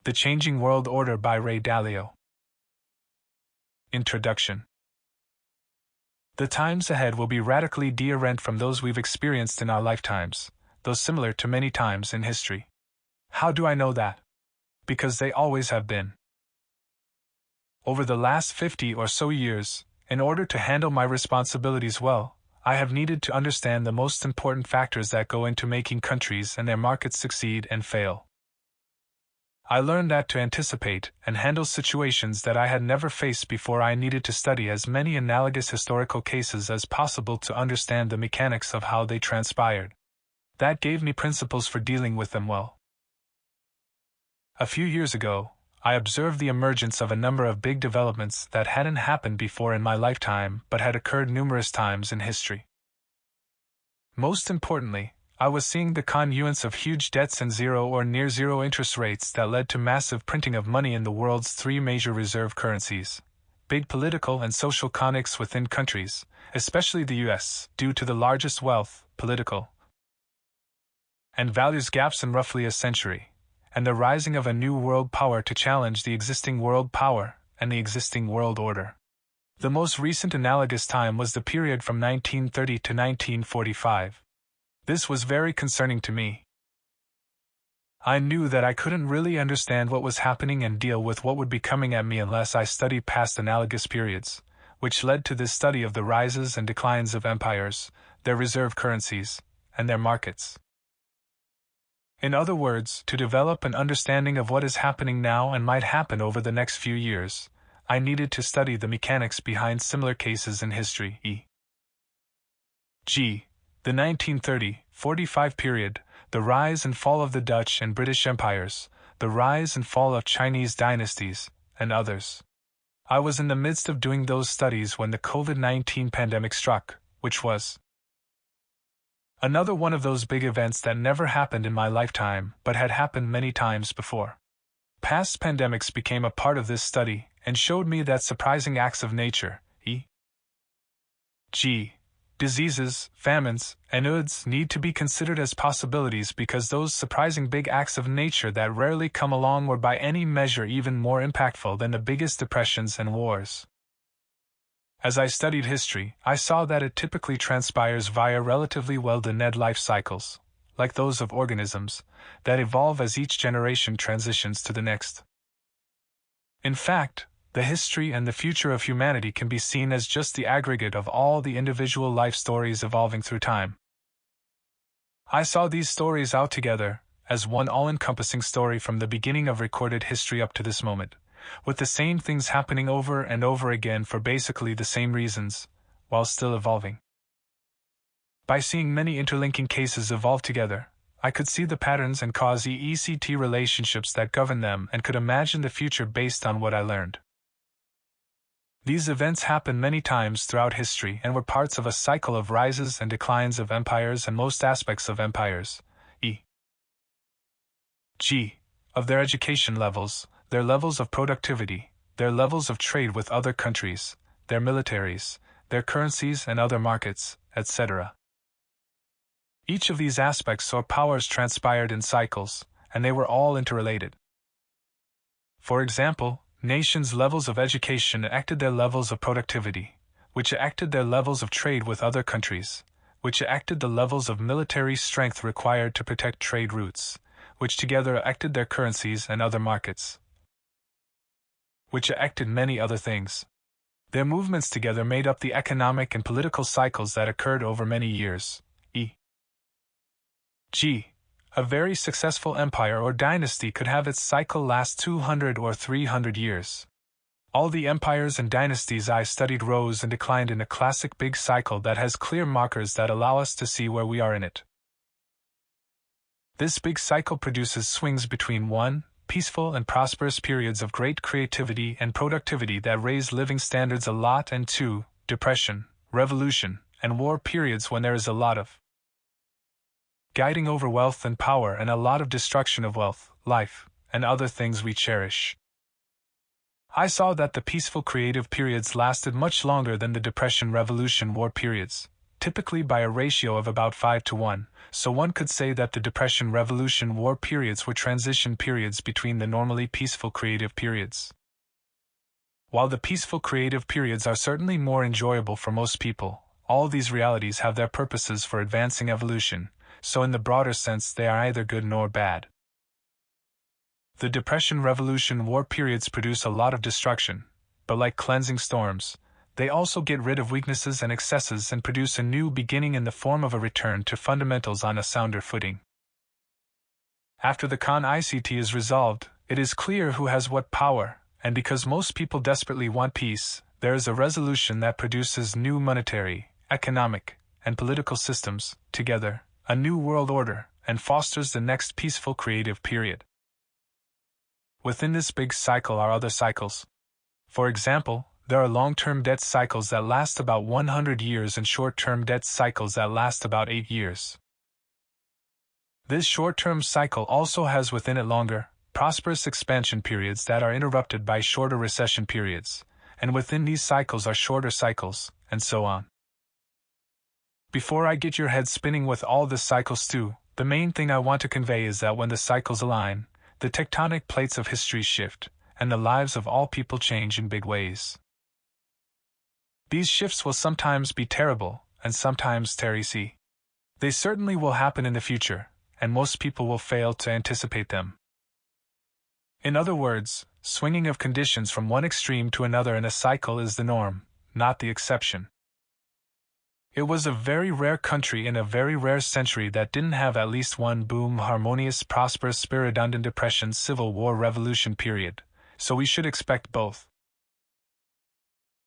The Changing World Order by Ray Dalio. Introduction. The times ahead will be radically different from those we've experienced in our lifetimes, though similar to many times in history. How do I know that? Because they always have been. Over the last 50 or so years, in order to handle my responsibilities well, I have needed to understand the most important factors that go into making countries and their markets succeed and fail. I learned that to anticipate and handle situations that I had never faced before, I needed to study as many analogous historical cases as possible to understand the mechanics of how they transpired. That gave me principles for dealing with them well. A few years ago, I observed the emergence of a number of big developments that hadn't happened before in my lifetime but had occurred numerous times in history. Most importantly, I was seeing the confluence of huge debts and zero or near-zero interest rates that led to massive printing of money in the world's three major reserve currencies, big political and social conflicts within countries, especially the US, due to the largest wealth, political, and values gaps in roughly a century, and the rising of a new world power to challenge the existing world power and the existing world order. The most recent analogous time was the period from 1930 to 1945. This was very concerning to me. I knew that I couldn't really understand what was happening and deal with what would be coming at me unless I studied past analogous periods, which led to this study of the rises and declines of empires, their reserve currencies, and their markets. In other words, to develop an understanding of what is happening now and might happen over the next few years, I needed to study the mechanics behind similar cases in history, e.g., the 1930-45 period, the rise and fall of the Dutch and British empires, the rise and fall of Chinese dynasties, and others. I was in the midst of doing those studies when the COVID-19 pandemic struck, which was another one of those big events that never happened in my lifetime but had happened many times before. Past pandemics became a part of this study and showed me that surprising acts of nature, e.g., diseases, famines, and UDs need to be considered as possibilities because those surprising big acts of nature that rarely come along were by any measure even more impactful than the biggest depressions and wars. As I studied history, I saw that it typically transpires via relatively well-defined life cycles, like those of organisms, that evolve as each generation transitions to the next. In fact, the history and the future of humanity can be seen as just the aggregate of all the individual life stories evolving through time. I saw these stories out together as one all-encompassing story from the beginning of recorded history up to this moment, with the same things happening over and over again for basically the same reasons, while still evolving. By seeing many interlinking cases evolve together, I could see the patterns and cause-effect relationships that govern them and could imagine the future based on what I learned. These events happened many times throughout history and were parts of a cycle of rises and declines of empires and most aspects of empires, e.g., of their education levels, their levels of productivity, their levels of trade with other countries, their militaries, their currencies and other markets, etc. Each of these aspects or powers transpired in cycles, and they were all interrelated. For example, nations' levels of education affected their levels of productivity, which affected their levels of trade with other countries, which affected the levels of military strength required to protect trade routes, which together affected their currencies and other markets, which affected many other things. Their movements together made up the economic and political cycles that occurred over many years, e.g., a very successful empire or dynasty could have its cycle last 200 or 300 years. All the empires and dynasties I studied rose and declined in a classic big cycle that has clear markers that allow us to see where we are in it. This big cycle produces swings between 1. Peaceful and prosperous periods of great creativity and productivity that raise living standards a lot, and 2. Depression, revolution, and war periods when there is a lot of guiding over wealth and power and a lot of destruction of wealth, life, and other things we cherish. I saw that the peaceful creative periods lasted much longer than the Depression Revolution war periods, typically by a ratio of about 5-to-1, so one could say that the Depression, Revolution, War periods were transition periods between the normally peaceful creative periods. While the peaceful creative periods are certainly more enjoyable for most people, all these realities have their purposes for advancing evolution, so in the broader sense they are either good nor bad. The Depression, Revolution, War periods produce a lot of destruction, but like cleansing storms, they also get rid of weaknesses and excesses and produce a new beginning in the form of a return to fundamentals on a sounder footing. After the CON-ICT is resolved, it is clear who has what power, and because most people desperately want peace, there is a resolution that produces new monetary, economic, and political systems, together, a new world order, and fosters the next peaceful creative period. Within this big cycle are other cycles. For example, there are long-term debt cycles that last about 100 years and short-term debt cycles that last about 8 years. This short-term cycle also has within it longer, prosperous expansion periods that are interrupted by shorter recession periods, and within these cycles are shorter cycles, and so on. Before I get your head spinning with all the cycles too, the main thing I want to convey is that when the cycles align, the tectonic plates of history shift, and the lives of all people change in big ways. These shifts will sometimes be terrible, and sometimes terrible. They certainly will happen in the future, and most people will fail to anticipate them. In other words, swinging of conditions from one extreme to another in a cycle is the norm, not the exception. It was a very rare country in a very rare century that didn't have at least one boom, harmonious, prosperous, spiridundant depression, civil war, revolution period, so we should expect both.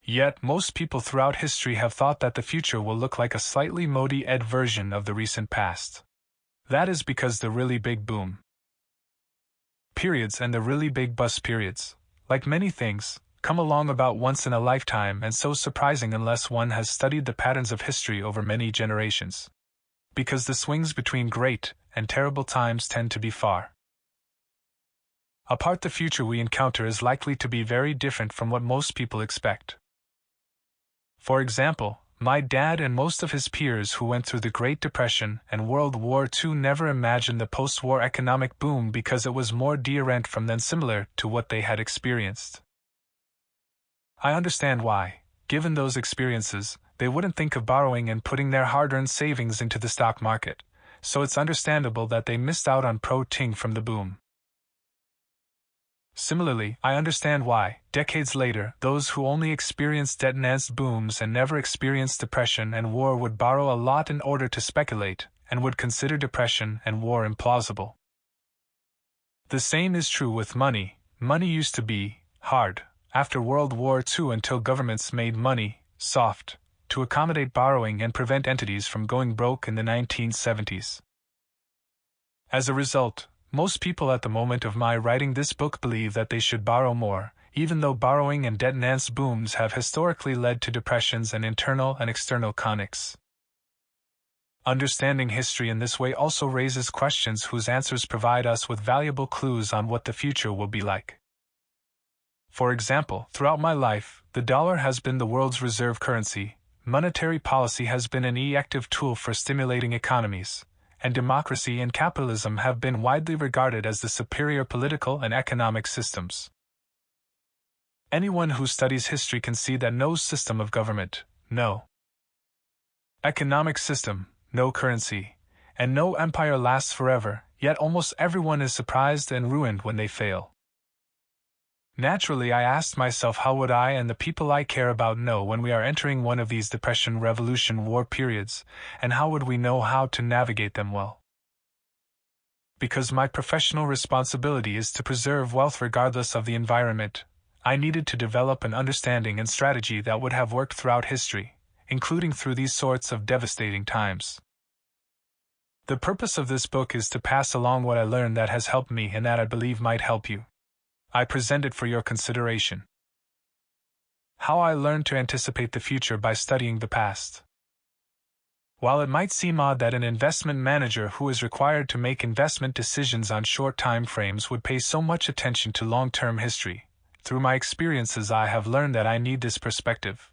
Yet, most people throughout history have thought that the future will look like a slightly modi-ed version of the recent past. That is because the really big boom periods and the really big bust periods, like many things, come along about once in a lifetime and so surprising unless one has studied the patterns of history over many generations. Because the swings between great and terrible times tend to be far apart. The future we encounter is likely to be very different from what most people expect. For example, my dad and most of his peers who went through the Great Depression and World War II never imagined the post-war economic boom because it was more different from than similar to what they had experienced. I understand why, given those experiences, they wouldn't think of borrowing and putting their hard-earned savings into the stock market, so it's understandable that they missed out on profiting from the boom. Similarly, I understand why, decades later, those who only experienced debt-enhanced booms and never experienced depression and war would borrow a lot in order to speculate, and would consider depression and war implausible. The same is true with money. Money used to be hard after World War II until governments made money soft to accommodate borrowing and prevent entities from going broke in the 1970s. As a result, most people at the moment of my writing this book believe that they should borrow more, even though borrowing and debt-enhanced booms have historically led to depressions and internal and external conics. Understanding history in this way also raises questions whose answers provide us with valuable clues on what the future will be like. For example, throughout my life, the dollar has been the world's reserve currency, monetary policy has been an effective tool for stimulating economies, and democracy and capitalism have been widely regarded as the superior political and economic systems. Anyone who studies history can see that no system of government, no economic system, no currency, and no empire lasts forever, yet almost everyone is surprised and ruined when they fail. Naturally, I asked myself, how would I and the people I care about know when we are entering one of these Depression, Revolution, War periods, and how would we know how to navigate them well? Because my professional responsibility is to preserve wealth regardless of the environment, I needed to develop an understanding and strategy that would have worked throughout history, including through these sorts of devastating times. The purpose of this book is to pass along what I learned that has helped me and that I believe might help you. I present it for your consideration. How I learned to anticipate the future by studying the past. While it might seem odd that an investment manager who is required to make investment decisions on short time frames would pay so much attention to long-term history, through my experiences I have learned that I need this perspective.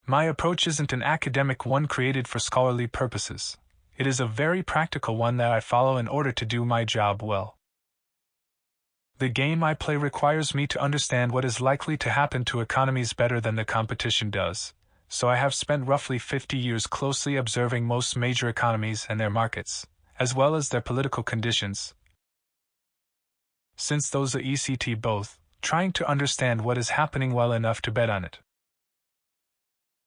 My approach isn't an academic one created for scholarly purposes. It is a very practical one that I follow in order to do my job well. The game I play requires me to understand what is likely to happen to economies better than the competition does, so I have spent roughly 50 years closely observing most major economies and their markets, as well as their political conditions. Since those are ECT both, trying to understand what is happening well enough to bet on it.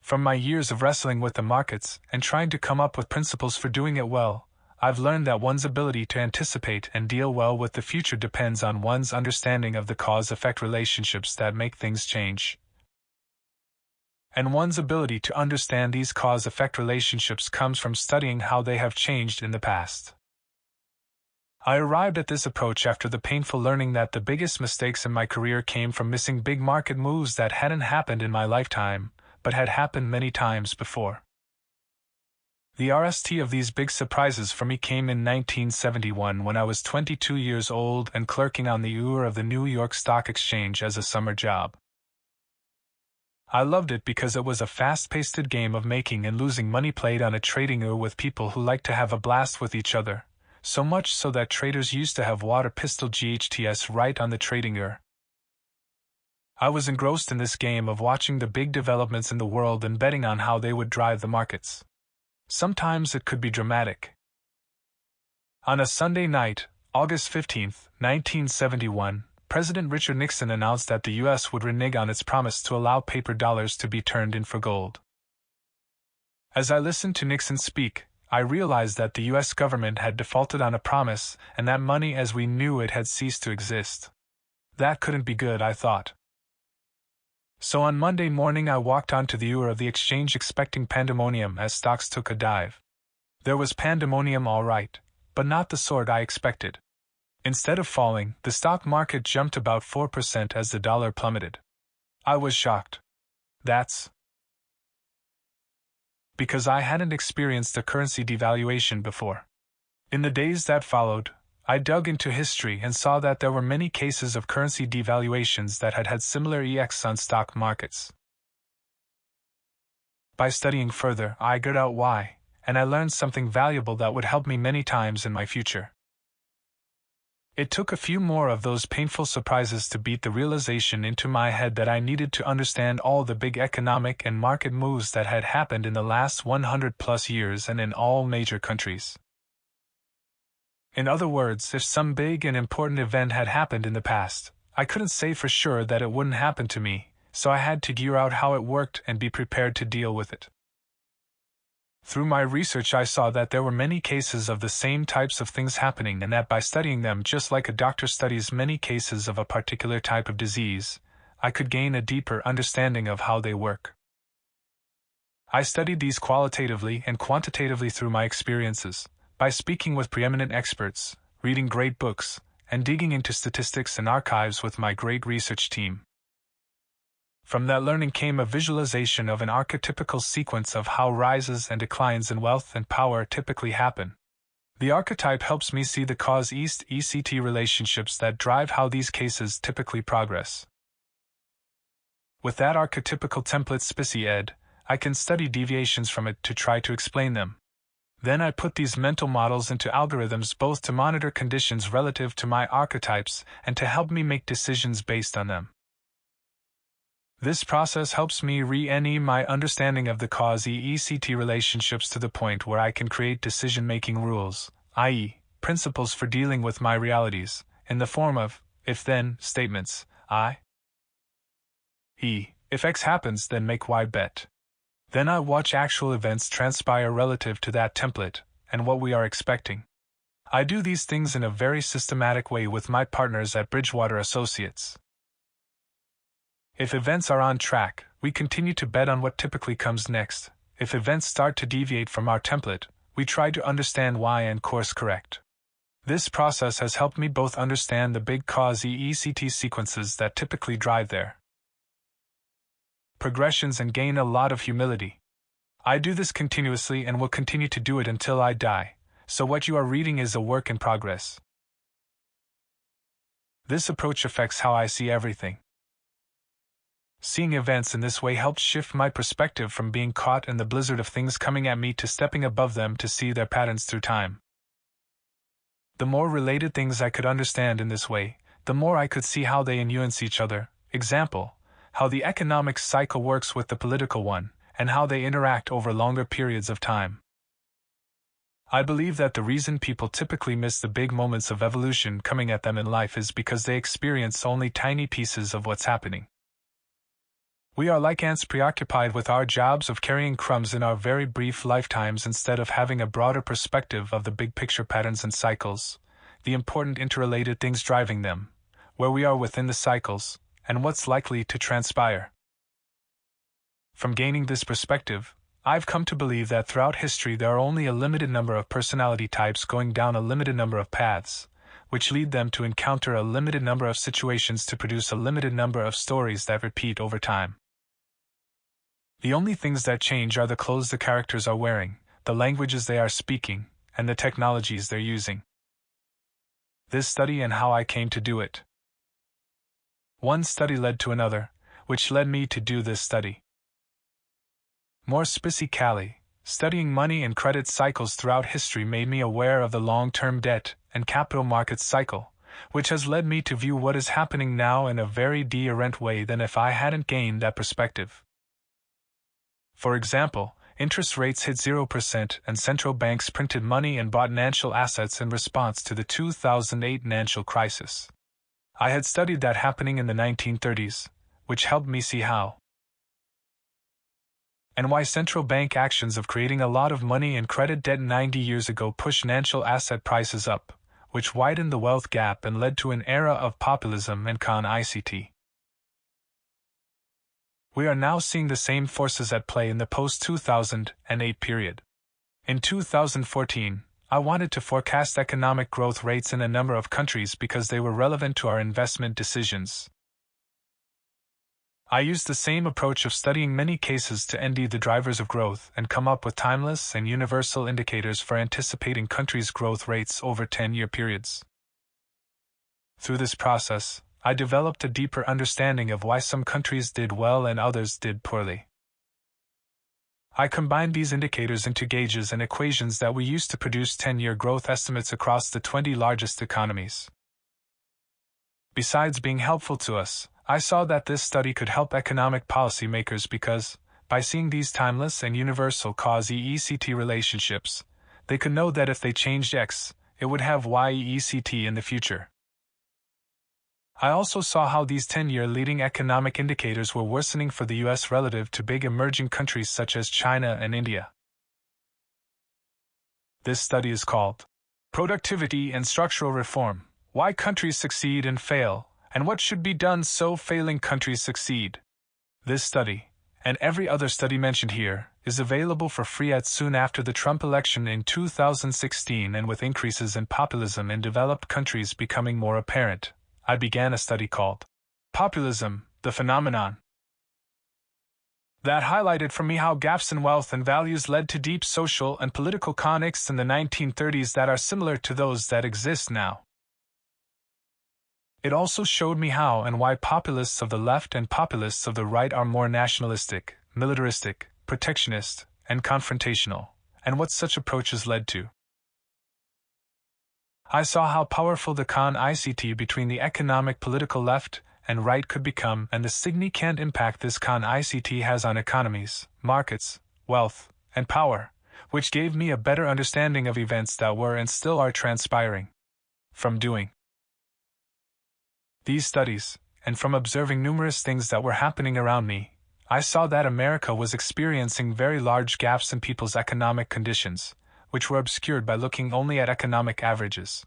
From my years of wrestling with the markets and trying to come up with principles for doing it well, I've learned that one's ability to anticipate and deal well with the future depends on one's understanding of the cause-effect relationships that make things change. And one's ability to understand these cause-effect relationships comes from studying how they have changed in the past. I arrived at this approach after the painful learning that the biggest mistakes in my career came from missing big market moves that hadn't happened in my lifetime, but had happened many times before. The RST of these big surprises for me came in 1971 when I was 22 years old and clerking on the UR of the New York Stock Exchange as a summer job. I loved it because it was a fast-paced game of making and losing money played on a trading UR with people who liked to have a blast with each other, so much so that traders used to have water pistol GHTS right on the trading UR. I was engrossed in this game of watching the big developments in the world and betting on how they would drive the markets. Sometimes it could be dramatic. On a Sunday night, August 15, 1971, President Richard Nixon announced that the U.S. would renege on its promise to allow paper dollars to be turned in for gold. As I listened to Nixon speak, I realized that the U.S. government had defaulted on a promise and that money as we knew it had ceased to exist. That couldn't be good, I thought. So on Monday morning I walked onto the UR of the exchange expecting pandemonium as stocks took a dive. There was pandemonium all right, but not the sort I expected. Instead of falling, the stock market jumped about 4% as the dollar plummeted. I was shocked. That's because I hadn't experienced a currency devaluation before. In the days that followed, I dug into history and saw that there were many cases of currency devaluations that had had similar effects on stock markets. By studying further, I figured out why, and I learned something valuable that would help me many times in my future. It took a few more of those painful surprises to beat the realization into my head that I needed to understand all the big economic and market moves that had happened in the last 100+ years and in all major countries. In other words, if some big and important event had happened in the past, I couldn't say for sure that it wouldn't happen to me, so I had to figure out how it worked and be prepared to deal with it. Through my research I saw that there were many cases of the same types of things happening and that by studying them just like a doctor studies many cases of a particular type of disease, I could gain a deeper understanding of how they work. I studied these qualitatively and quantitatively through my experiences, by speaking with preeminent experts, reading great books, and digging into statistics and archives with my great research team. From that learning came a visualization of an archetypical sequence of how rises and declines in wealth and power typically happen. The archetype helps me see the cause-ECT relationships that drive how these cases typically progress. With that archetypical template SPICY-ED, I can study deviations from it to try to explain them. Then I put these mental models into algorithms both to monitor conditions relative to my archetypes and to help me make decisions based on them. This process helps me re-engineer my understanding of the cause-ECT relationships to the point where I can create decision-making rules, i.e., principles for dealing with my realities, in the form of if-then statements, i.e., if X happens then make Y bet. Then I watch actual events transpire relative to that template, and what we are expecting. I do these things in a very systematic way with my partners at Bridgewater Associates. If events are on track, we continue to bet on what typically comes next. If events start to deviate from our template, we try to understand why and course correct. This process has helped me both understand the big cause-ECT sequences that typically drive their progressions and gain a lot of humility. I do this continuously and will continue to do it until I die, so what you are reading is a work in progress. This approach affects how I see everything. Seeing events in this way helped shift my perspective from being caught in the blizzard of things coming at me to stepping above them to see their patterns through time. The more related things I could understand in this way, the more I could see how they influence each other. Example, how the economic cycle works with the political one, and how they interact over longer periods of time. I believe that the reason people typically miss the big moments of evolution coming at them in life is because they experience only tiny pieces of what's happening. We are like ants preoccupied with our jobs of carrying crumbs in our very brief lifetimes instead of having a broader perspective of the big picture patterns and cycles, the important interrelated things driving them, where we are within the cycles, and what's likely to transpire. From gaining this perspective, I've come to believe that throughout history there are only a limited number of personality types going down a limited number of paths, which lead them to encounter a limited number of situations to produce a limited number of stories that repeat over time. The only things that change are the clothes the characters are wearing, the languages they are speaking, and the technologies they're using. This study and how I came to do it. One study led to another, which led me to do this study. More specifically, studying money and credit cycles throughout history made me aware of the long-term debt and capital markets cycle, which has led me to view what is happening now in a very different way than if I hadn't gained that perspective. For example, interest rates hit 0% and central banks printed money and bought financial assets in response to the 2008 financial crisis. I had studied that happening in the 1930s, which helped me see how and why central bank actions of creating a lot of money and credit debt 90 years ago pushed financial asset prices up, which widened the wealth gap and led to an era of populism and con-ICT. We are now seeing the same forces at play in the post-2008 period. In 2014, I wanted to forecast economic growth rates in a number of countries because they were relevant to our investment decisions. I used the same approach of studying many cases to ND the drivers of growth and come up with timeless and universal indicators for anticipating countries' growth rates over 10-year periods. Through this process, I developed a deeper understanding of why some countries did well and others did poorly. I combined these indicators into gauges and equations that we used to produce 10-year growth estimates across the 20 largest economies. Besides being helpful to us, I saw that this study could help economic policymakers because, by seeing these timeless and universal cause-EECT relationships, they could know that if they changed X, it would have Y-EECT in the future. I also saw how these 10-year leading economic indicators were worsening for the US relative to big emerging countries such as China and India. This study is called Productivity and Structural Reform: Why Countries Succeed and Fail, and What Should Be Done So Failing Countries Succeed. This study, and every other study mentioned here, is available for free soon after the Trump election in 2016, and with increases in populism in developed countries becoming more apparent, I began a study called Populism, the Phenomenon. That highlighted for me how gaps in wealth and values led to deep social and political conflicts in the 1930s that are similar to those that exist now. It also showed me how and why populists of the left and populists of the right are more nationalistic, militaristic, protectionist, and confrontational, and what such approaches led to. I saw how powerful the con-ICT between the economic political left and right could become and the significant impact this con-ICT has on economies, markets, wealth, and power, which gave me a better understanding of events that were and still are transpiring. From doing these studies, and from observing numerous things that were happening around me, I saw that America was experiencing very large gaps in people's economic conditions, which were obscured by looking only at economic averages.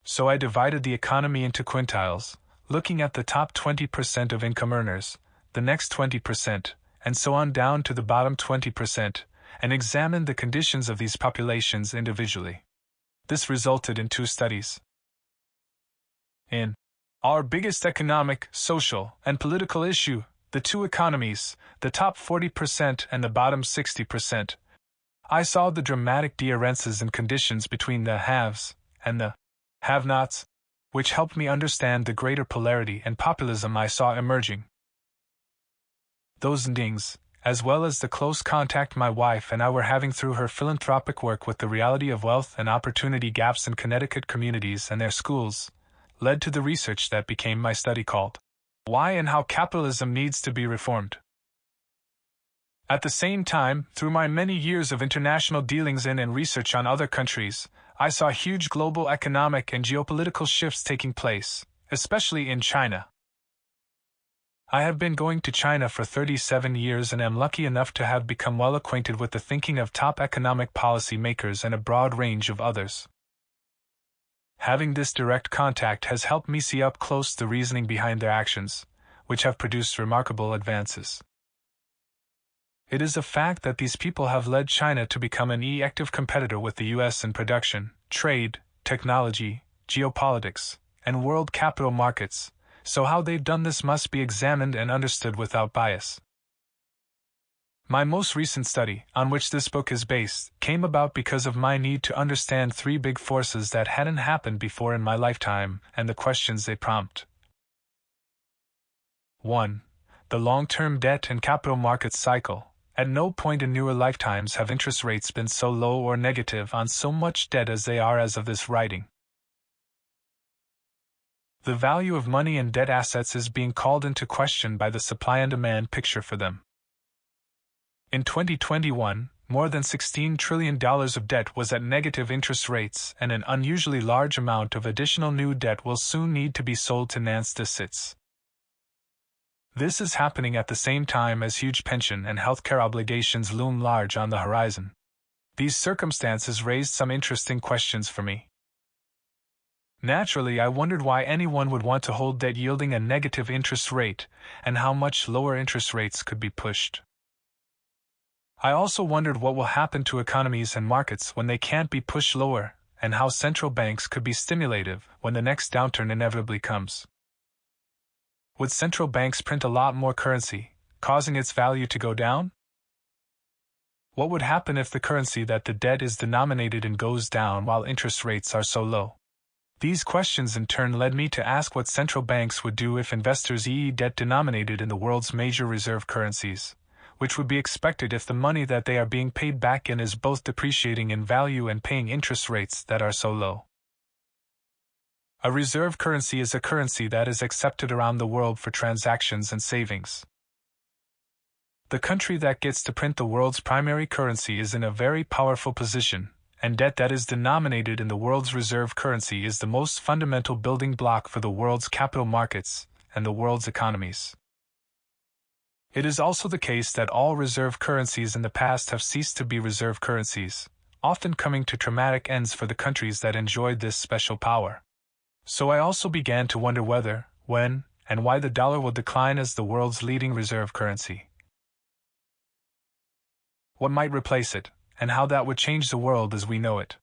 So I divided the economy into quintiles, looking at the top 20% of income earners, the next 20%, and so on down to the bottom 20%, and examined the conditions of these populations individually. This resulted in 2 studies. In our biggest economic, social, and political issue, the 2 economies, the top 40% and the bottom 60%, I saw the dramatic differences in conditions between the haves and the have-nots. which helped me understand the greater polarity and populism I saw emerging. Those endings, as well as the close contact my wife and I were having through her philanthropic work with the reality of wealth and opportunity gaps in Connecticut communities and their schools, led to the research that became my study called Why and How Capitalism Needs to Be Reformed. At the same time, through my many years of international dealings in and research on other countries, I saw huge global economic and geopolitical shifts taking place, especially in China. I have been going to China for 37 years and am lucky enough to have become well acquainted with the thinking of top economic policy makers and a broad range of others. Having this direct contact has helped me see up close the reasoning behind their actions, which have produced remarkable advances. It is a fact that these people have led China to become an active competitor with the US in production, trade, technology, geopolitics, and world capital markets, so how they've done this must be examined and understood without bias. My most recent study, on which this book is based, came about because of my need to understand three big forces that hadn't happened before in my lifetime and the questions they prompt. 1. The long-term debt and capital markets cycle. At no point in newer lifetimes have interest rates been so low or negative on so much debt as they are as of this writing. The value of money and debt assets is being called into question by the supply and demand picture for them. In 2021, more than $16 trillion of debt was at negative interest rates, and an unusually large amount of additional new debt will soon need to be sold to finance this. This is happening at the same time as huge pension and healthcare obligations loom large on the horizon. These circumstances raised some interesting questions for me. Naturally, I wondered why anyone would want to hold debt yielding a negative interest rate, and how much lower interest rates could be pushed. I also wondered what will happen to economies and markets when they can't be pushed lower, and how central banks could be stimulative when the next downturn inevitably comes. Would central banks print a lot more currency, causing its value to go down? What would happen if the currency that the debt is denominated in goes down while interest rates are so low? These questions in turn led me to ask what central banks would do if investors debt denominated in the world's major reserve currencies, which would be expected if the money that they are being paid back in is both depreciating in value and paying interest rates that are so low. A reserve currency is a currency that is accepted around the world for transactions and savings. The country that gets to print the world's primary currency is in a very powerful position, and debt that is denominated in the world's reserve currency is the most fundamental building block for the world's capital markets and the world's economies. It is also the case that all reserve currencies in the past have ceased to be reserve currencies, often coming to traumatic ends for the countries that enjoyed this special power. So I also began to wonder whether, when, and why the dollar will decline as the world's leading reserve currency. What might replace it, and how that would change the world as we know it.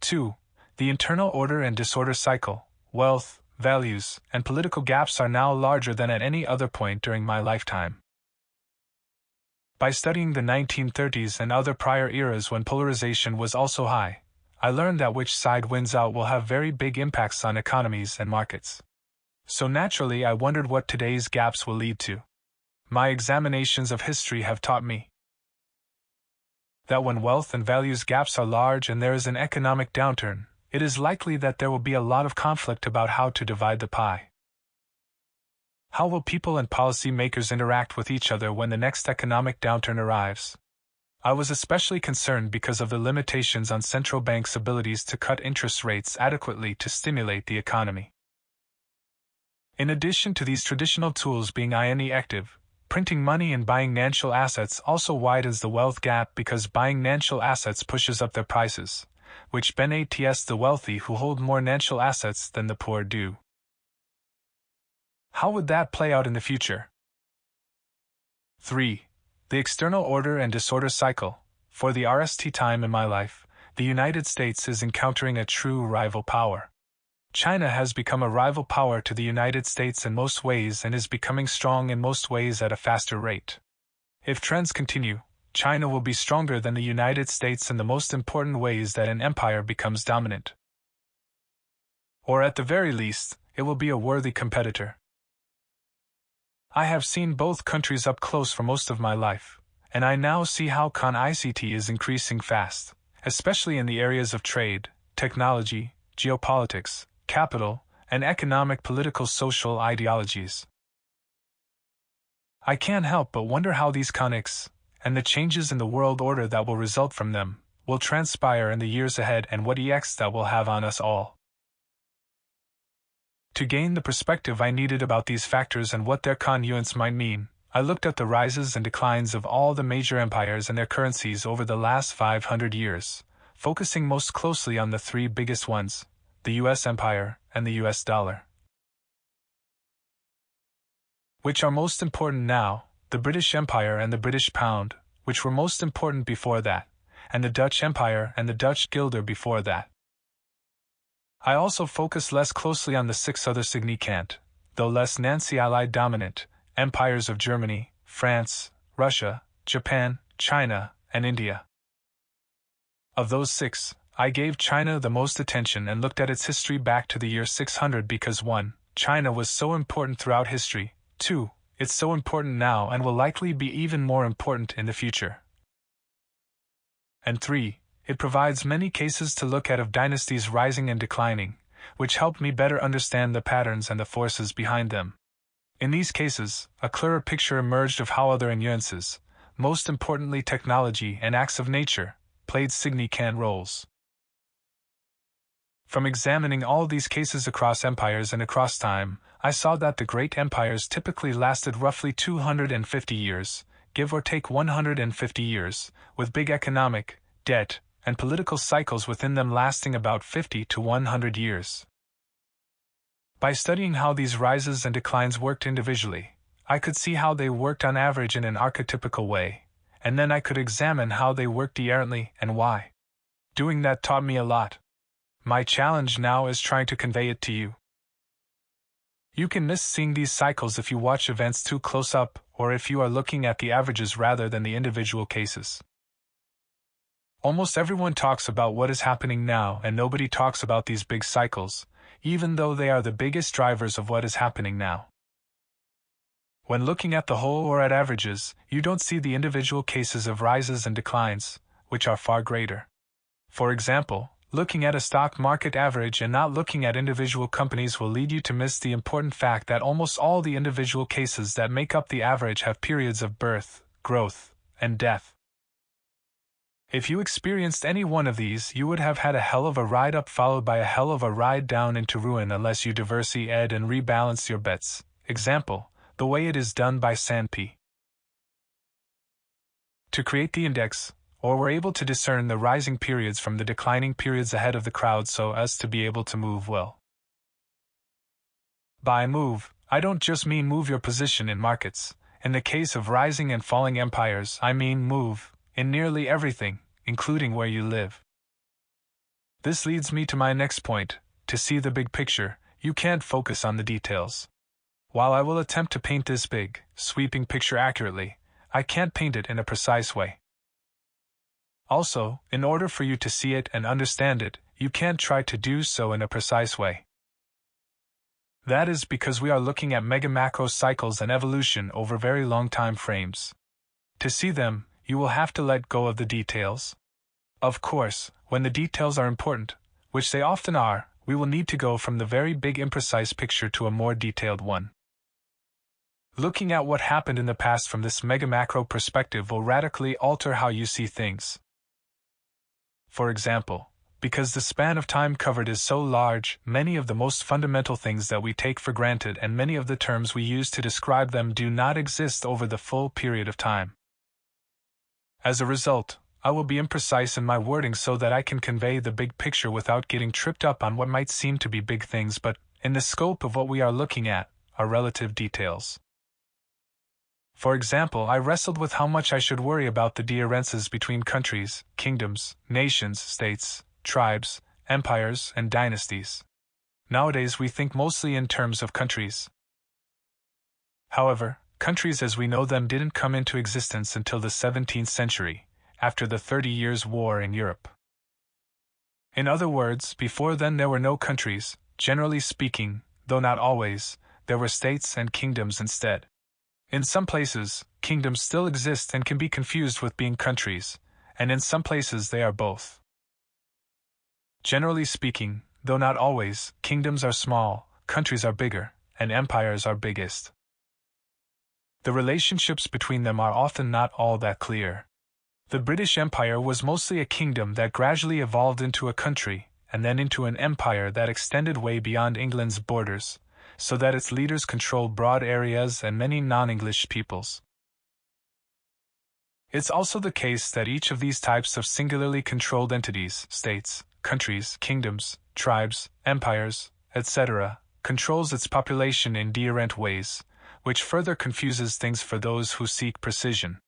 2. The internal order and disorder cycle, wealth, values, and political gaps are now larger than at any other point during my lifetime. By studying the 1930s and other prior eras when polarization was also high, I learned that which side wins out will have very big impacts on economies and markets. So naturally, I wondered what today's gaps will lead to. My examinations of history have taught me that when wealth and values gaps are large and there is an economic downturn, it is likely that there will be a lot of conflict about how to divide the pie. How will people and policy makers interact with each other when the next economic downturn arrives? I was especially concerned because of the limitations on central banks' abilities to cut interest rates adequately to stimulate the economy. In addition to these traditional tools being active, printing money and buying financial assets also widens the wealth gap because buying financial assets pushes up their prices, which benefits the wealthy who hold more financial assets than the poor do. How would that play out in the future? 3. The external order and disorder cycle. For the RST time in my life, the United States is encountering a true rival power. China has become a rival power to the United States in most ways and is becoming strong in most ways at a faster rate. If trends continue, China will be stronger than the United States in the most important ways that an empire becomes dominant. Or at the very least, it will be a worthy competitor. I have seen both countries up close for most of my life, and I now see how CON-ICT is increasing fast, especially in the areas of trade, technology, geopolitics, capital, and economic, political, social ideologies. I can't help but wonder how these CONICs, and the changes in the world order that will result from them, will transpire in the years ahead and what effects that will have on us all. To gain the perspective I needed about these factors and what their congruence might mean, I looked at the rises and declines of all the major empires and their currencies over the last 500 years, focusing most closely on the three biggest ones, the US Empire and the US dollar. Which are most important now, the British Empire and the British pound, which were most important before that, and the Dutch Empire and the Dutch guilder before that. I also focus less closely on the six other significant, though less Nancy Allied dominant, empires of Germany, France, Russia, Japan, China, and India. Of those six, I gave China the most attention and looked at its history back to the year 600 because 1. China was so important throughout history, 2. It's so important now and will likely be even more important in the future. And 3. It provides many cases to look at of dynasties rising and declining, which helped me better understand the patterns and the forces behind them. In these cases, a clearer picture emerged of how other nuances, most importantly technology and acts of nature, played significant roles. From examining all these cases across empires and across time, I saw that the great empires typically lasted roughly 250 years, give or take 150 years, with big economic, debt, and political cycles within them lasting about 50 to 100 years. By studying how these rises and declines worked individually, I could see how they worked on average in an archetypical way, and then I could examine how they worked errantly and why. Doing that taught me a lot. My challenge now is trying to convey it to you. You can miss seeing these cycles if you watch events too close up or if you are looking at the averages rather than the individual cases. Almost everyone talks about what is happening now and nobody talks about these big cycles, even though they are the biggest drivers of what is happening now. When looking at the whole or at averages, you don't see the individual cases of rises and declines, which are far greater. For example, looking at a stock market average and not looking at individual companies will lead you to miss the important fact that almost all the individual cases that make up the average have periods of birth, growth, and death. If you experienced any one of these, you would have had a hell of a ride up followed by a hell of a ride down into ruin unless you diversified and rebalance your bets. Example, the way it is done by S&P. To create the index, or were able to discern the rising periods from the declining periods ahead of the crowd so as to be able to move well. By move, I don't just mean move your position in markets. In the case of rising and falling empires, I mean move in nearly everything, including where you live. This leads me to my next point. To see the big picture, you can't focus on the details. While I will attempt to paint this big, sweeping picture accurately, I can't paint it in a precise way. Also, in order for you to see it and understand it, you can't try to do so in a precise way. That is because we are looking at mega-macro cycles and evolution over very long time frames. To see them, you will have to let go of the details. Of course, when the details are important, which they often are, we will need to go from the very big imprecise picture to a more detailed one. Looking at what happened in the past from this mega-macro perspective will radically alter how you see things. For example, because the span of time covered is so large, many of the most fundamental things that we take for granted and many of the terms we use to describe them do not exist over the full period of time. As a result, I will be imprecise in my wording so that I can convey the big picture without getting tripped up on what might seem to be big things but, in the scope of what we are looking at, are relative details. For example, I wrestled with how much I should worry about the differences between countries, kingdoms, nations, states, tribes, empires, and dynasties. Nowadays we think mostly in terms of countries. However, countries as we know them didn't come into existence until the 17th century, after the 30 Years' War in Europe. In other words, before then there were no countries, generally speaking, though not always, there were states and kingdoms instead. In some places, kingdoms still exist and can be confused with being countries, and in some places they are both. Generally speaking, though not always, kingdoms are small, countries are bigger, and empires are biggest. The relationships between them are often not all that clear. The British Empire was mostly a kingdom that gradually evolved into a country, and then into an empire that extended way beyond England's borders, so that its leaders controlled broad areas and many non-English peoples. It's also the case that each of these types of singularly controlled entities, states, countries, kingdoms, tribes, empires, etc., controls its population in different ways, which further confuses things for those who seek precision.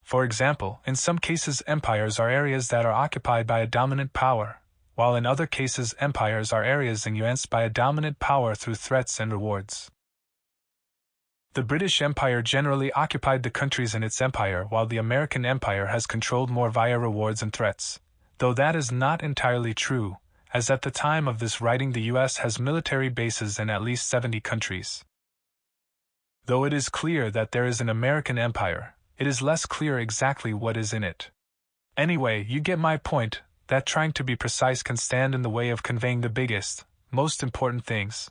For example, in some cases empires are areas that are occupied by a dominant power, while in other cases empires are areas influenced by a dominant power through threats and rewards. The British Empire generally occupied the countries in its empire, while the American Empire has controlled more via rewards and threats, though that is not entirely true, as at the time of this writing the US has military bases in at least 70 countries. Though it is clear that there is an American Empire, it is less clear exactly what is in it. Anyway, you get my point, that trying to be precise can stand in the way of conveying the biggest, most important things.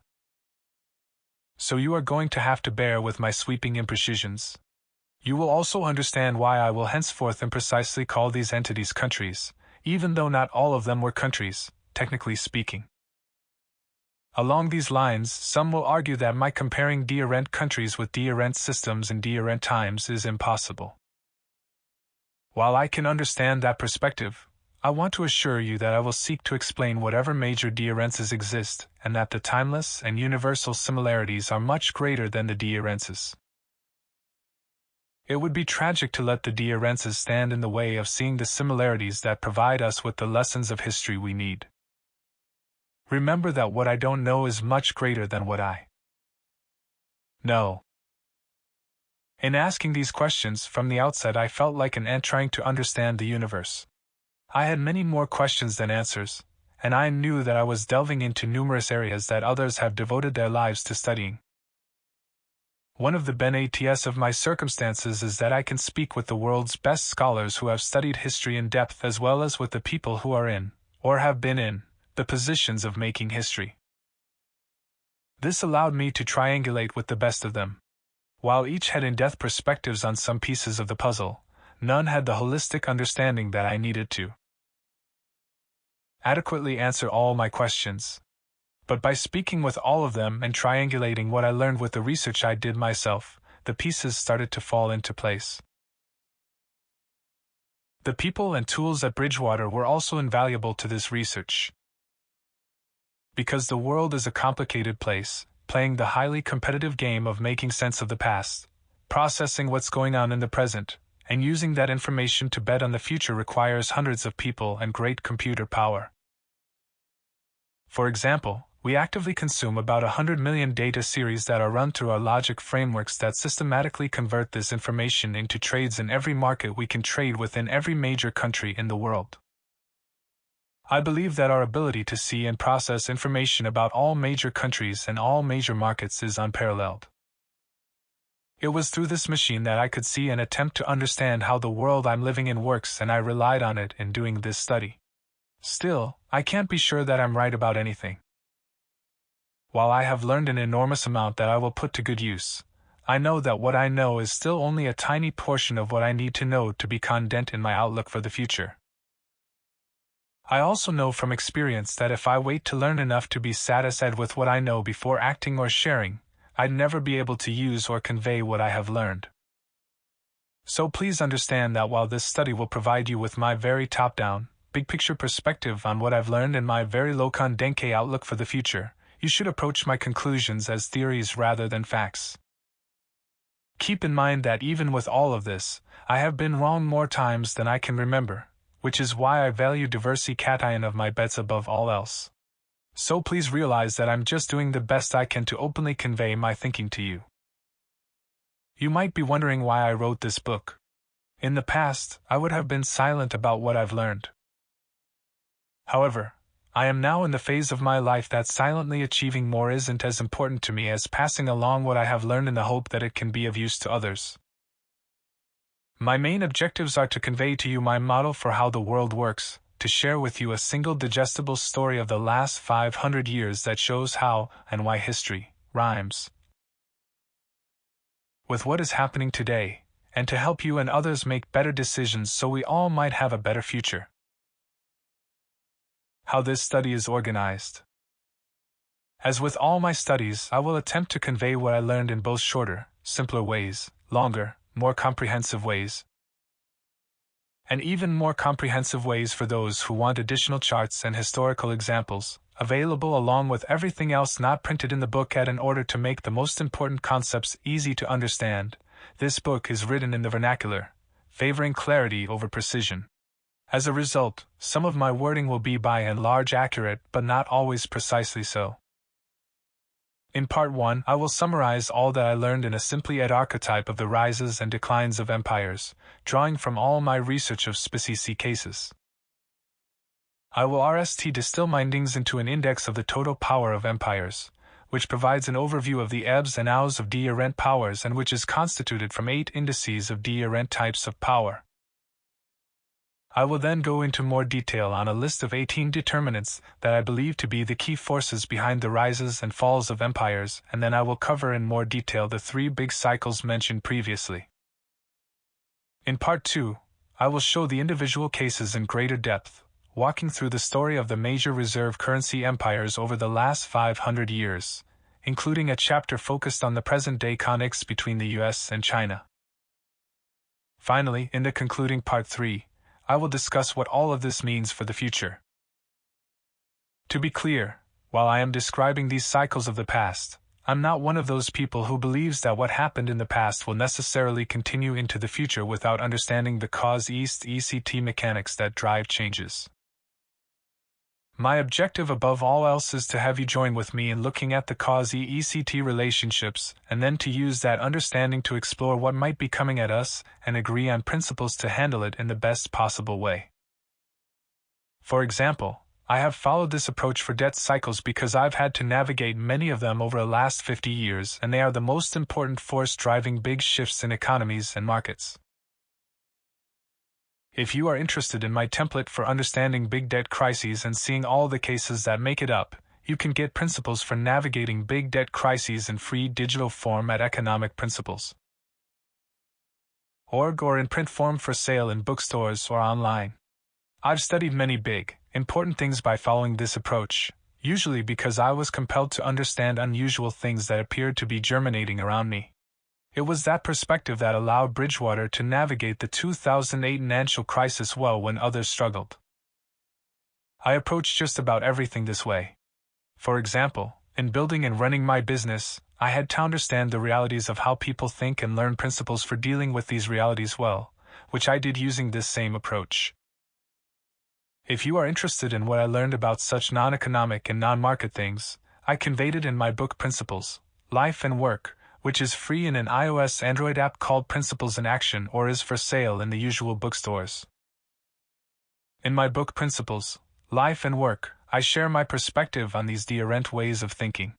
So you are going to have to bear with my sweeping imprecisions. You will also understand why I will henceforth imprecisely call these entities countries, even though not all of them were countries, technically speaking. Along these lines, some will argue that my comparing different countries with different systems in different times is impossible. While I can understand that perspective, I want to assure you that I will seek to explain whatever major differences exist, and that the timeless and universal similarities are much greater than the differences. It would be tragic to let the differences stand in the way of seeing the similarities that provide us with the lessons of history we need. Remember that what I don't know is much greater than what I know. In asking these questions from the outset, I felt like an ant trying to understand the universe. I had many more questions than answers, and I knew that I was delving into numerous areas that others have devoted their lives to studying. One of the benefits of my circumstances is that I can speak with the world's best scholars who have studied history in depth, as well as with the people who are in, or have been in, the positions of making history. This allowed me to triangulate with the best of them. While each had in-depth perspectives on some pieces of the puzzle, none had the holistic understanding that I needed to adequately answer all my questions. But by speaking with all of them and triangulating what I learned with the research I did myself, the pieces started to fall into place. The people and tools at Bridgewater were also invaluable to this research. Because the world is a complicated place, playing the highly competitive game of making sense of the past, processing what's going on in the present, and using that information to bet on the future requires hundreds of people and great computer power. For example, we actively consume about 100 million data series that are run through our logic frameworks that systematically convert this information into trades in every market we can trade within every major country in the world. I believe that our ability to see and process information about all major countries and all major markets is unparalleled. It was through this machine that I could see and attempt to understand how the world I'm living in works, and I relied on it in doing this study. Still, I can't be sure that I'm right about anything. While I have learned an enormous amount that I will put to good use, I know that what I know is still only a tiny portion of what I need to know to be confident in my outlook for the future. I also know from experience that if I wait to learn enough to be satisfied with what I know before acting or sharing, I'd never be able to use or convey what I have learned. So please understand that while this study will provide you with my very top-down, big-picture perspective on what I've learned and my very low-condense outlook for the future, you should approach my conclusions as theories rather than facts. Keep in mind that even with all of this, I have been wrong more times than I can remember, which is why I value diversity of my bets above all else. So please realize that I'm just doing the best I can to openly convey my thinking to you. You might be wondering why I wrote this book. In the past, I would have been silent about what I've learned. However, I am now in the phase of my life that silently achieving more isn't as important to me as passing along what I have learned in the hope that it can be of use to others. My main objectives are to convey to you my model for how the world works, to share with you a single digestible story of the last 500 years that shows how and why history rhymes with what is happening today, and to help you and others make better decisions so we all might have a better future. How this study is organized. As with all my studies, I will attempt to convey what I learned in both shorter, simpler ways, longer, more comprehensive ways, and even more comprehensive ways for those who want additional charts and historical examples, available along with everything else not printed in the book in order to make the most important concepts easy to understand. This book is written in the vernacular, favoring clarity over precision. As a result, some of my wording will be by and large accurate but not always precisely so. In Part 1, I will summarize all that I learned in a simply ed archetype of the rises and declines of empires, drawing from all my research of specific cases. I will distill mindings into an index of the total power of empires, which provides an overview of the ebbs and outs of different powers and which is constituted from 8 indices of different types of power. I will then go into more detail on a list of 18 determinants that I believe to be the key forces behind the rises and falls of empires, and then I will cover in more detail the 3 big cycles mentioned previously. In Part 2, I will show the individual cases in greater depth, walking through the story of the major reserve currency empires over the last 500 years, including a chapter focused on the present-day conflicts between the US and China. Finally, in the concluding Part 3, I will discuss what all of this means for the future. To be clear, while I am describing these cycles of the past, I'm not one of those people who believes that what happened in the past will necessarily continue into the future without understanding the cause-effect mechanics that drive changes. My objective above all else is to have you join with me in looking at the cause-effect relationships and then to use that understanding to explore what might be coming at us and agree on principles to handle it in the best possible way. For example, I have followed this approach for debt cycles because I've had to navigate many of them over the last 50 years, and they are the most important force driving big shifts in economies and markets. If you are interested in my template for understanding big debt crises and seeing all the cases that make it up, you can get principles for navigating big debt crises in free digital form at economicprinciples.org or in print form for sale in bookstores or online. I've studied many big, important things by following this approach, usually because I was compelled to understand unusual things that appeared to be germinating around me. It was that perspective that allowed Bridgewater to navigate the 2008 financial crisis well when others struggled. I approached just about everything this way. For example, in building and running my business, I had to understand the realities of how people think and learn principles for dealing with these realities well, which I did using this same approach. If you are interested in what I learned about such non-economic and non-market things, I conveyed it in my book Principles, Life and Work, which is free in an iOS Android app called Principles in Action or is for sale in the usual bookstores. In my book Principles, Life and Work, I share my perspective on these different ways of thinking.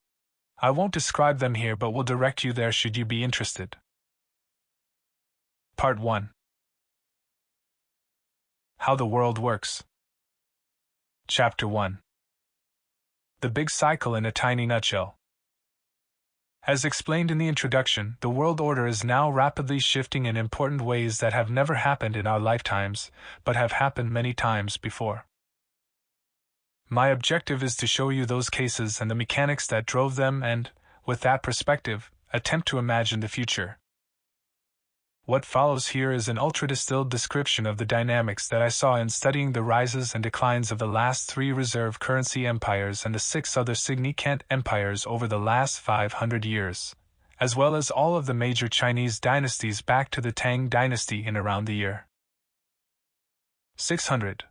I won't describe them here but will direct you there should you be interested. Part 1. How the World Works. Chapter 1. The Big Cycle in a Tiny Nutshell. As explained in the introduction, the world order is now rapidly shifting in important ways that have never happened in our lifetimes, but have happened many times before. My objective is to show you those cases and the mechanics that drove them and, with that perspective, attempt to imagine the future. What follows here is an ultra-distilled description of the dynamics that I saw in studying the rises and declines of the last 3 reserve currency empires and the 6 other significant empires over the last 500 years, as well as all of the major Chinese dynasties back to the Tang dynasty in around the year 600.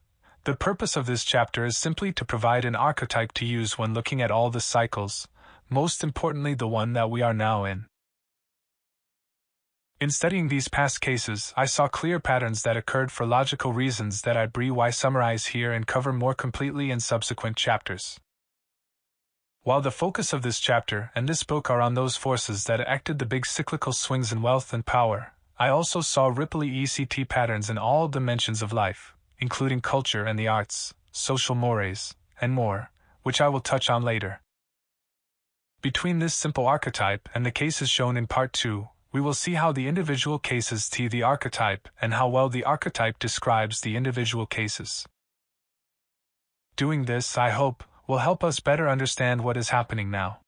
The purpose of this chapter is simply to provide an archetype to use when looking at all the cycles, most importantly the one that we are now in. In studying these past cases, I saw clear patterns that occurred for logical reasons that I summarize here and cover more completely in subsequent chapters. While the focus of this chapter and this book are on those forces that acted the big cyclical swings in wealth and power, I also saw ripply ECT patterns in all dimensions of life, including culture and the arts, social mores, and more, which I will touch on later. Between this simple archetype and the cases shown in Part 2, we will see how the individual cases tee the archetype and how well the archetype describes the individual cases. Doing this, I hope, will help us better understand what is happening now.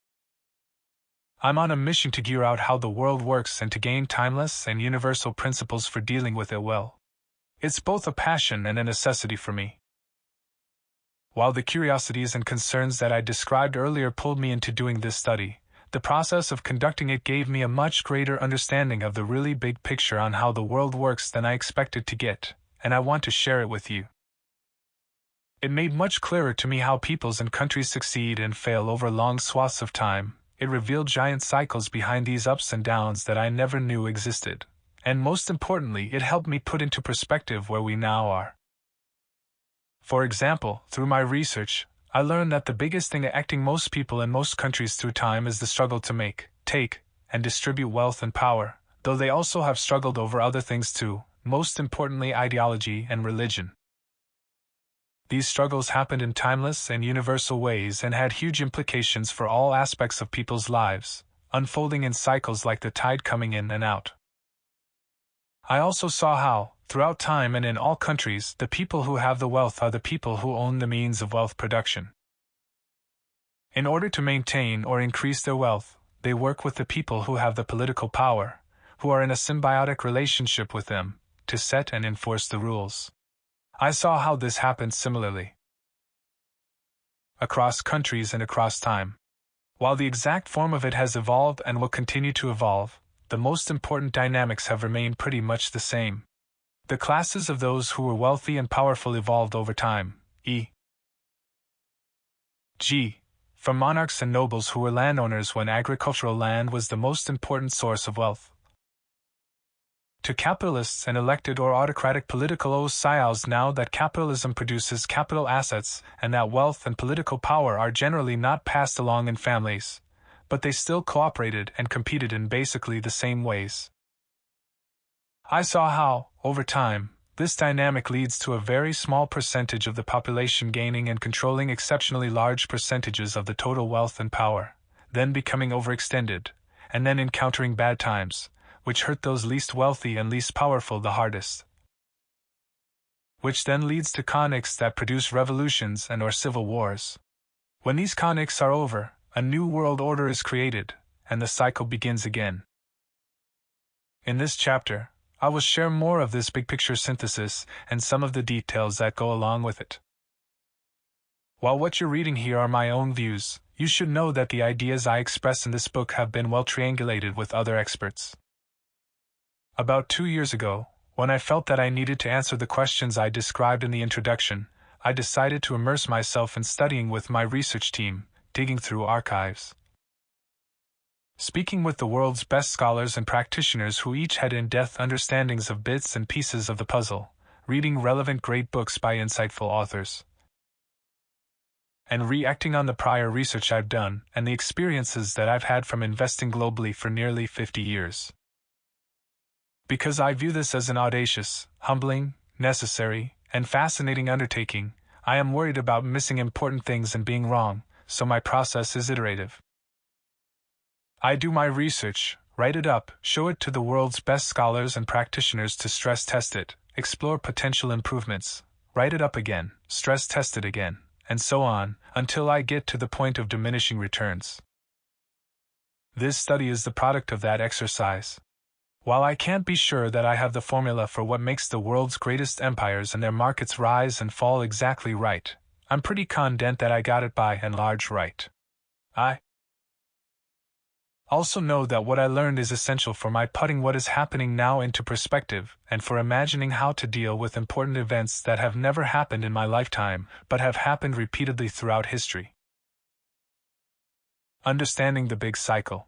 I'm on a mission to gear out how the world works and to gain timeless and universal principles for dealing with it well. It's both a passion and a necessity for me. While the curiosities and concerns that I described earlier pulled me into doing this study, the process of conducting it gave me a much greater understanding of the really big picture on how the world works than I expected to get, and I want to share it with you. It made much clearer to me how peoples and countries succeed and fail over long swaths of time. It revealed giant cycles behind these ups and downs that I never knew existed, and most importantly, it helped me put into perspective where we now are. For example, through my research, I learned that the biggest thing affecting most people in most countries through time is the struggle to make, take, and distribute wealth and power, though they also have struggled over other things too, most importantly ideology and religion. These struggles happened in timeless and universal ways and had huge implications for all aspects of people's lives, unfolding in cycles like the tide coming in and out. I also saw how, throughout time and in all countries, the people who have the wealth are the people who own the means of wealth production. In order to maintain or increase their wealth, they work with the people who have the political power, who are in a symbiotic relationship with them, to set and enforce the rules. I saw how this happened similarly across countries and across time. While the exact form of it has evolved and will continue to evolve, the most important dynamics have remained pretty much the same. The classes of those who were wealthy and powerful evolved over time, e.g., from monarchs and nobles who were landowners when agricultural land was the most important source of wealth, to capitalists and elected or autocratic political OCIALs now that capitalism produces capital assets and that wealth and political power are generally not passed along in families, but they still cooperated and competed in basically the same ways. I saw how, over time, this dynamic leads to a very small percentage of the population gaining and controlling exceptionally large percentages of the total wealth and power, then becoming overextended, and then encountering bad times, which hurt those least wealthy and least powerful the hardest. Which then leads to conflicts that produce revolutions and/or civil wars. When these conflicts are over, a new world order is created, and the cycle begins again. In this chapter, I will share more of this big picture synthesis and some of the details that go along with it. While what you're reading here are my own views, you should know that the ideas I express in this book have been well triangulated with other experts. About 2 years ago, when I felt that I needed to answer the questions I described in the introduction, I decided to immerse myself in studying with my research team, digging through archives. Speaking with the world's best scholars and practitioners who each had in-depth understandings of bits and pieces of the puzzle, reading relevant great books by insightful authors, and reacting on the prior research I've done and the experiences that I've had from investing globally for nearly 50 years. Because I view this as an audacious, humbling, necessary, and fascinating undertaking, I am worried about missing important things and being wrong, so my process is iterative. I do my research, write it up, show it to the world's best scholars and practitioners to stress test it, explore potential improvements, write it up again, stress test it again, and so on, until I get to the point of diminishing returns. This study is the product of that exercise. While I can't be sure that I have the formula for what makes the world's greatest empires and their markets rise and fall exactly right, I'm pretty confident that I got it by and large right. I also know that what I learned is essential for my putting what is happening now into perspective and for imagining how to deal with important events that have never happened in my lifetime but have happened repeatedly throughout history. Understanding the big cycle.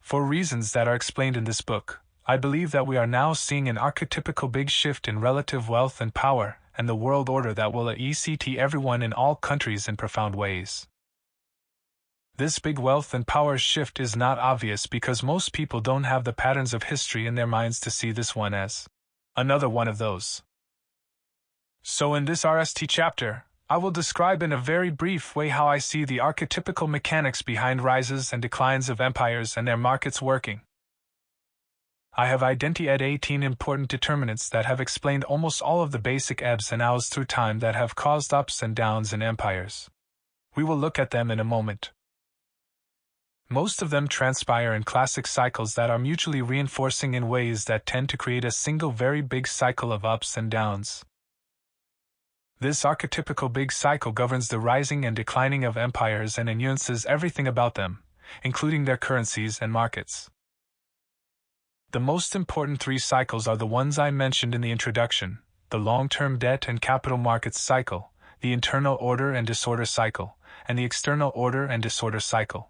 For reasons that are explained in this book, I believe that we are now seeing an archetypical big shift in relative wealth and power, and the world order that will affect everyone in all countries in profound ways. This big wealth and power shift is not obvious because most people don't have the patterns of history in their minds to see this one as another one of those. So in this RST chapter, I will describe in a very brief way how I see the archetypical mechanics behind rises and declines of empires and their markets working. I have identified 18 important determinants that have explained almost all of the basic ebbs and flows through time that have caused ups and downs in empires. We will look at them in a moment. Most of them transpire in classic cycles that are mutually reinforcing in ways that tend to create a single very big cycle of ups and downs. This archetypical big cycle governs the rising and declining of empires and influences everything about them, including their currencies and markets. The most important three cycles are the ones I mentioned in the introduction: the long-term debt and capital markets cycle, the internal order and disorder cycle, and the external order and disorder cycle.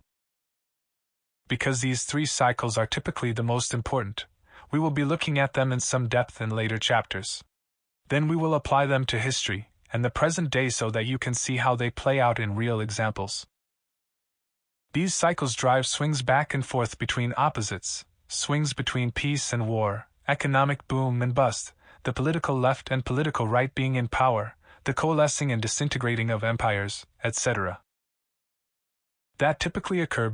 Because these three cycles are typically the most important, we will be looking at them in some depth in later chapters. Then we will apply them to history and the present day so that you can see how they play out in real examples. These cycles drive swings back and forth between opposites, swings between peace and war, economic boom and bust, the political left and political right being in power, the coalescing and disintegrating of empires, etc. That typically occur